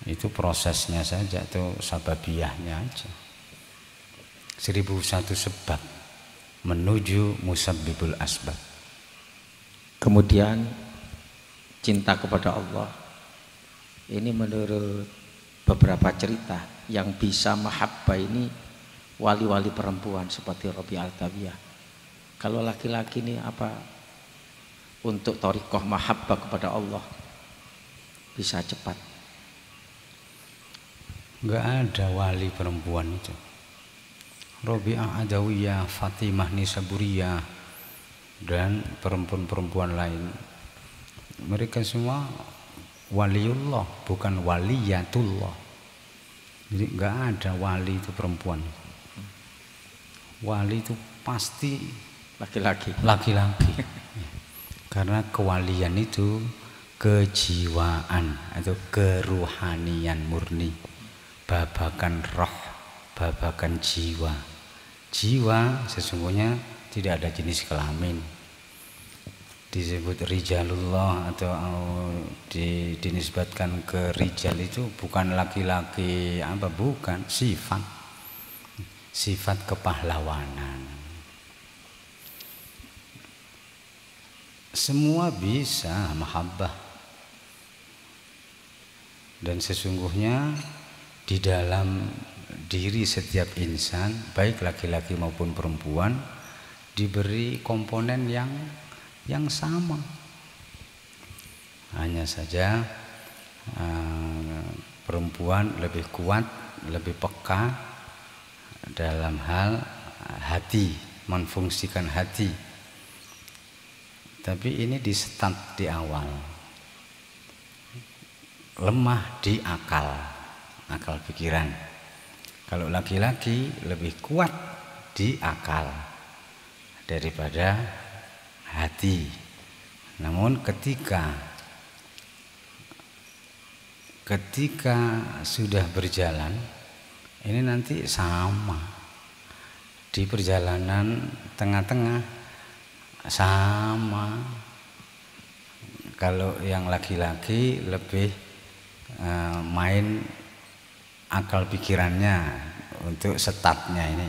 Itu prosesnya saja, itu sababiyahnya aja. 1001 sebab menuju musabbibul asbab. Kemudian cinta kepada Allah ini menurut beberapa cerita yang bisa mahabbah ini wali-wali perempuan seperti Rabi Al-Tawiyah. Kalau laki-laki ini apa untuk thariqah mahabbah kepada Allah bisa cepat? Enggak ada wali perempuan itu. Rabi'ah Adawiyah, Fatimah Nisaburiyah dan perempuan-perempuan lain, mereka semua waliullah, bukan waliyatullah. Jadi enggak ada wali itu perempuan. Wali itu pasti Laki-laki. Karena kewalian itu kejiwaan atau keruhanian murni, babakan roh, babakan jiwa. Jiwa sesungguhnya tidak ada jenis kelamin. Disebut rijalullah atau dinisbatkan ke rijal itu bukan laki-laki apa, bukan, sifat kepahlawanan. Semua bisa mahabbah. Dan sesungguhnya di dalam diri setiap insan, baik laki-laki maupun perempuan, diberi komponen yang sama. Hanya saja perempuan lebih kuat, lebih peka dalam hal hati, memfungsikan hati. Tapi ini di start di awal. Lemah di akal pikiran. Kalau laki-laki lebih kuat di akal daripada hati. Namun ketika sudah berjalan, ini nanti sama. Di perjalanan tengah-tengah sama. Kalau yang laki-laki lebih main akal pikirannya untuk startnya ini.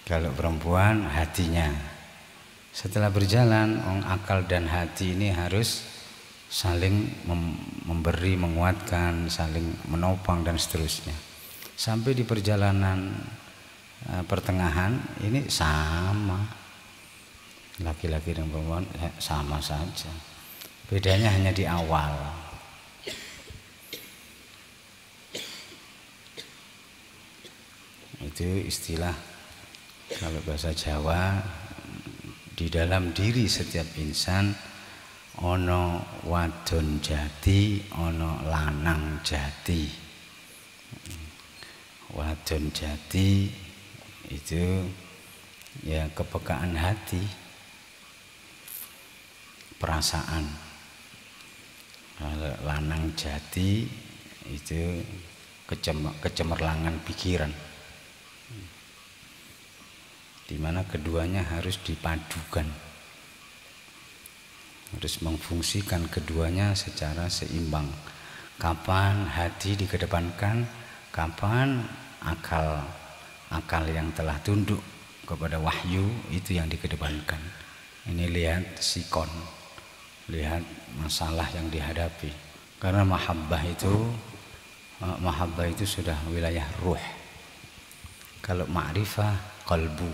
Kalau perempuan hatinya. Setelah berjalan, akal dan hati ini harus saling memberi, menguatkan, saling menopang dan seterusnya. Sampai di perjalanan pertengahan ini sama. Laki-laki dan perempuan sama saja. Bedanya hanya di awal. Itu istilah kalau bahasa Jawa, di dalam diri setiap insan ono wadon jati, ono lanang jati. Wadon jati itu ya kepekaan hati, perasaan. Lanang jati itu kecemerlangan pikiran, di mana keduanya harus dipadukan, harus memfungsikan keduanya secara seimbang. Kapan hati dikedepankan, kapan akal yang telah tunduk kepada wahyu itu yang dikedepankan. Ini lihat sikon, lihat masalah yang dihadapi. Karena mahabbah itu sudah wilayah ruh. Kalau ma'rifah qalbu,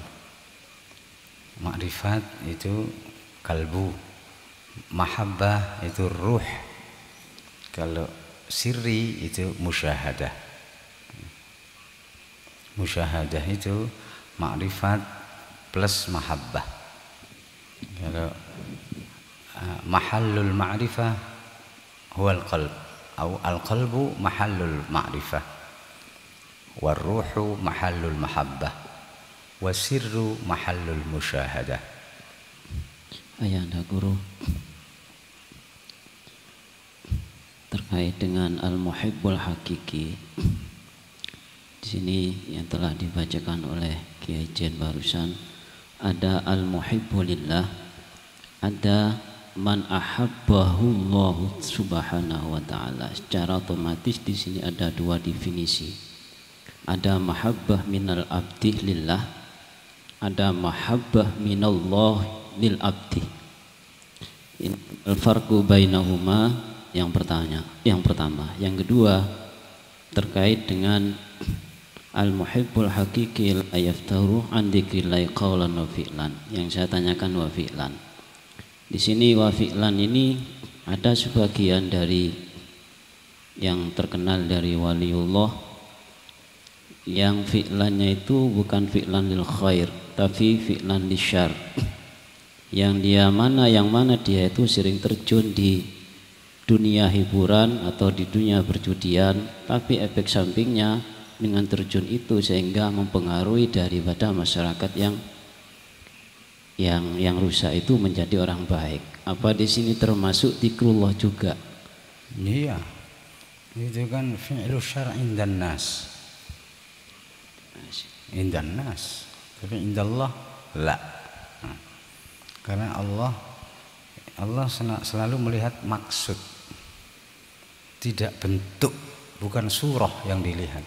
makrifat itu kalbu, mahabbah itu ruh. Kalau sirri itu musyahadah. Musyahadah itu makrifat plus mahabbah. Kalau mahallul ma'rifah huwal qalb, atau al-qalbu mahallul ma'rifah, warruhu mahallul mahabbah, wasirru mahallul musyahadah. Ayahanda Guru, terkait dengan al-muhibbul hakiki, di sini yang telah dibacakan oleh Kiai Jen barusan, ada al-muhibbu lillah, ada man ahabbahu Allah subhanahu wa ta'ala. Secara otomatis di sini ada dua definisi. Ada mahabbah minal abdi lillah, ada mahabbah minallah lil abdi. Al-farqu bainahuma yang pertama. Yang kedua terkait dengan al-muhibbul haqiqi la yaftaru an dzikrillahi qaulan wa fi'lan. Yang saya tanyakan wa fi'lan. Di sini wa fi'lan ini ada sebagian dari yang terkenal dari waliullah yang fi'lannya itu bukan fi'lan lil khair tapi fi'lan lisyar. Yang mana dia itu sering terjun di dunia hiburan atau di dunia perjudian, tapi efek sampingnya dengan terjun itu sehingga mempengaruhi daripada masyarakat yang rusak itu menjadi orang baik. Apa di sini termasuk zikrullah juga? Iya, itu kan fi'lu syar' indan nas, tapi indallah la. Karena Allah selalu melihat maksud, tidak bentuk, bukan surah yang dilihat.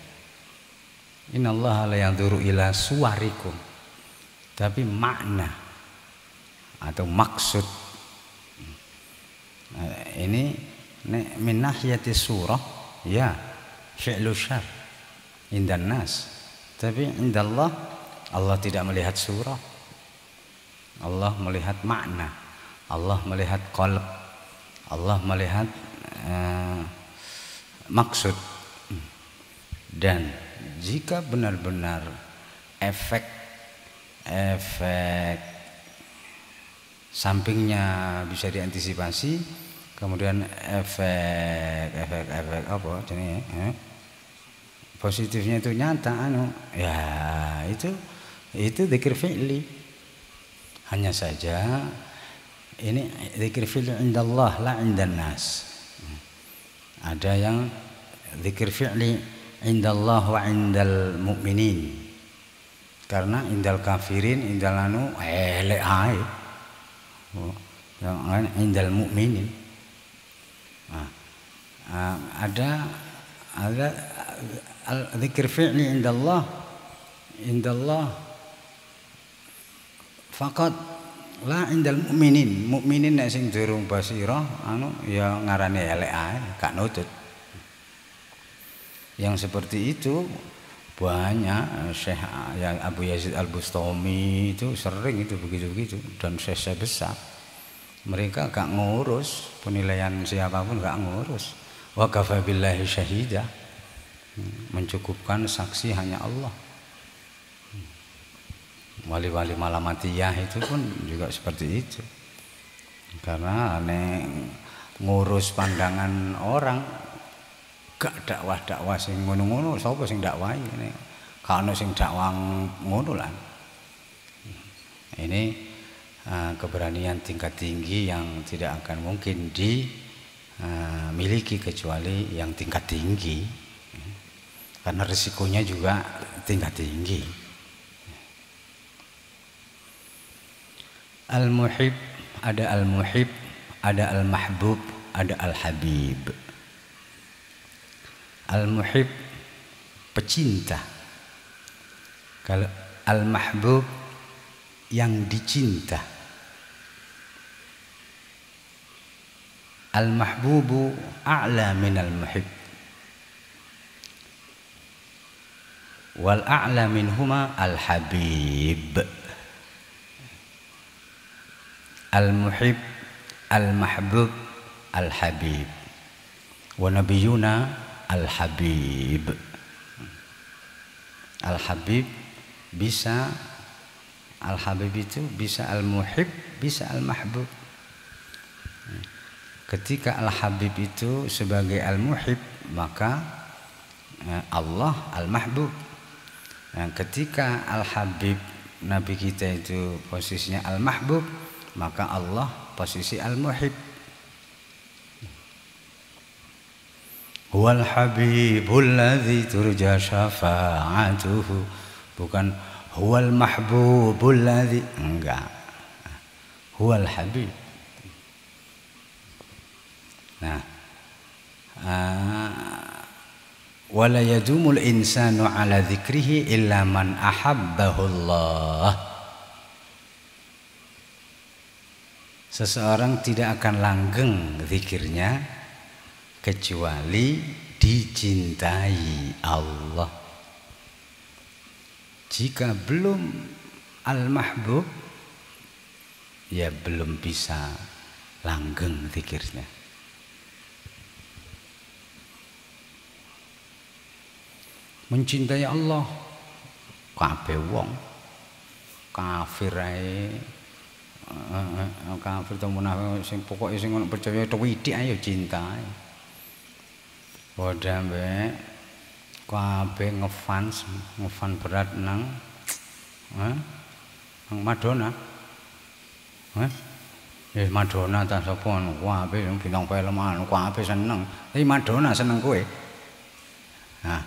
Innallaha la yanzuru ila suwarikum, tapi makna atau maksud. Ini min nahiyati surah ya fi'lu syar indan nas, tapi indallah Allah tidak melihat surah, Allah melihat makna, Allah melihat qalb, Allah melihat maksud. Dan jika benar-benar efek sampingnya bisa diantisipasi, kemudian efek apa jenis positifnya itu nyata, ya itu dzikir fi'li. Hanya saja ini dzikir fi'li indallah la indan nas. Ada yang dzikir fi'li indallah wa indal mu'minin, karena indal kafirin indal elek ae. Yang lain indal mu'minin. Ada dzikir fi'li indallah faqat la indal mu'minin nek sing durung basirah ya ngarane elek ae, gak nutut. Yang seperti itu banyak. Syekh Abu Yazid Al-Bustami itu sering itu begitu-begitu, dan syekh besar mereka gak ngurus penilaian siapapun, gak ngurus. Wa kafa billahi syahida, mencukupkan saksi hanya Allah. Wali-wali malamatiyah itu pun juga seperti itu, karena ngurus pandangan orang. Gak dakwah sing ngono-ngono, sapa sing dakwahi ngene? Kana sing dakwah ngono lah. Ini keberanian tingkat tinggi yang tidak akan mungkin dimiliki kecuali yang tingkat tinggi. Karena risikonya juga tingkat tinggi. Al-muhib, ada al-muhib, ada al-mahbub, ada al-habib. Al-muhib pecinta. Kalau al-mahbub yang dicinta. Al-mahbubu a'la min al-muhib. Wal a'la minhuma al-habib. Al-muhib, al-mahbub, al-habib. Wa nabiyuna al-habib. Al-habib bisa, al-habib itu bisa al-muhib, bisa al-mahbub. Ketika al-habib itu sebagai al-muhib, maka Allah al-mahbub. Ketika al-habib Nabi kita itu posisinya al-mahbub, maka Allah posisi al-muhib. Huwal habibul ladzi turja syafa'atuhu, bukan huwal mahbubul ladzi, enggak. Huwal habib. Nah, wala yadumul insanu ala dzikrihi illa man ahabbahullah. Seseorang tidak akan langgeng zikirnya kecuali dicintai Allah. Jika belum al-mahbub, ya belum bisa langgeng zikirnya. Mencintai Allah kabeh wong kafir ae, kafir to munafik sing pokoke sing percaya widik ae cinta. Padha mbek kabeh ngefans berat nang Madonna. Madonna ta sapa kabeh bintang film kabeh seneng. Tapi Madonna seneng kowe. Nah,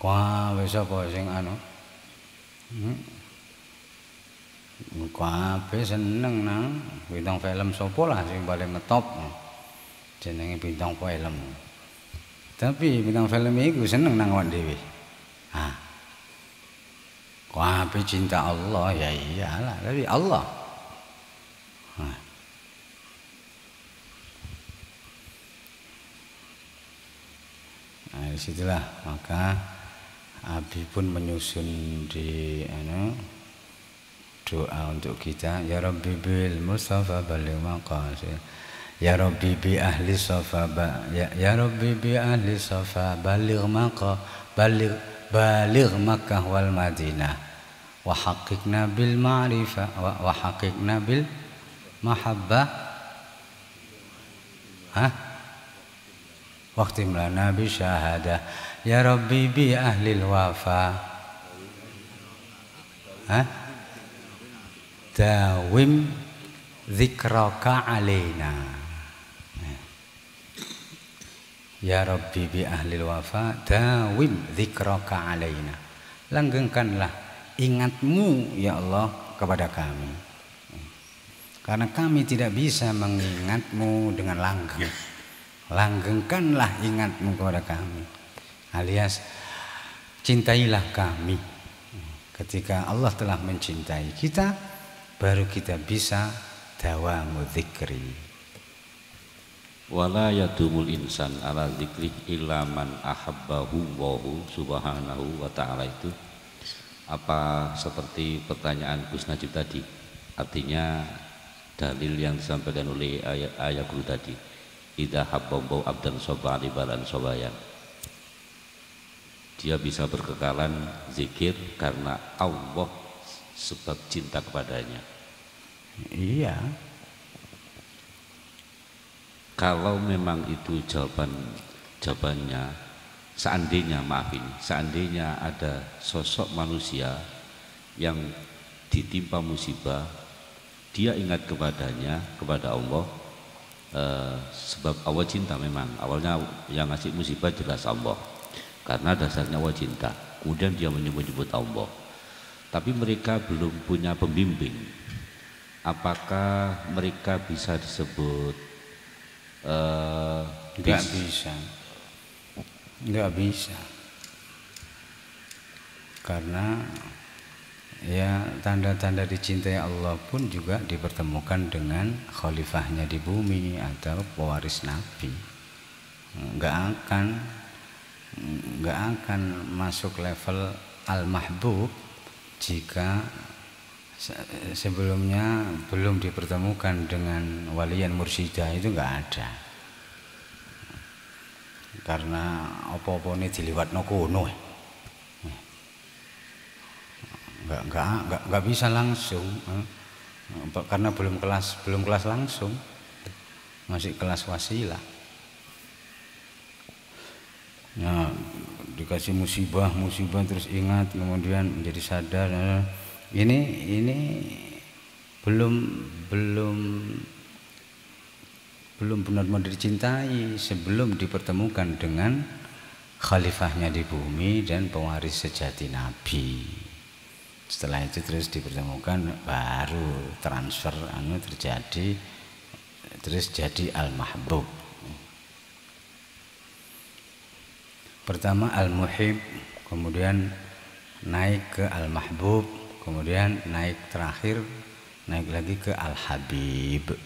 kabeh sapa sing anu? Kabeh seneng nang bintang film sapa lah sing paling ngetop. Jenenge bintang film. Tapi bintang film iku seneng nang awak dhewe. Kabeh cinta Allah, ya iyalah, tapi Allah. Nah, disitulah maka Abi pun menyusun di doa untuk kita, ya Rabbi bil Mustafa baligh maqasid, ya Rabbi bi ahli safa ya Rabbi bi ahli safa baligh Makkah wal Madinah wa haqiqna bil ma'rifah wa haqiqna bil mahabbah waqtim lana bi syahadah ya Rabbi bi ahlil wafa dawim dzikraka alaina ya Rabbi bi ahlil wafa dawim dzikraka alaina, langgengkanlah ingatmu ya Allah kepada kami, karena kami tidak bisa mengingatmu dengan langgeng. Langgengkanlah ingatmu kepada kami, alias cintailah kami. Ketika Allah telah mencintai kita, baru kita bisa dawamu dzikri. Wala yadumul insan ala dzikri illa man ahabbahu Allahu subhanahu wa ta'ala. Itu apa seperti pertanyaan Gus Najib tadi? Artinya dalil yang disampaikan oleh ayat guru tadi, idza habbahu abdan soba alibalan sobayan, dia bisa berkekalan zikir karena Allah sebab cinta kepadanya. Iya. Kalau memang itu jawabannya, seandainya ada sosok manusia yang ditimpa musibah, dia ingat kepadanya, kepada Allah, sebab Allah cinta. Memang awalnya yang ngasih musibah jelas Allah, karena dasarnya Allah cinta. Kemudian dia menyebut-nyebut Allah, tapi mereka belum punya pembimbing. Apakah mereka bisa disebut Enggak bisa, karena ya tanda-tanda dicintai Allah pun juga dipertemukan dengan khalifahnya di bumi atau pewaris Nabi. Enggak akan masuk level al-mahbub jika sebelumnya belum dipertemukan dengan walian mursyida. Itu enggak ada, karena apa-apa ini diliwatno kono. Enggak bisa langsung, karena belum kelas langsung, masih kelas wasilah. Nah, dikasih musibah terus ingat, kemudian menjadi sadar. Ini belum benar-benar dicintai sebelum dipertemukan dengan khalifahnya di bumi dan pewaris sejati Nabi. Setelah itu terus dipertemukan, baru transfer terjadi, terus jadi al-mahbub. Pertama al-muhib, kemudian naik ke al-mahbub, kemudian naik terakhir naik lagi ke al-habib.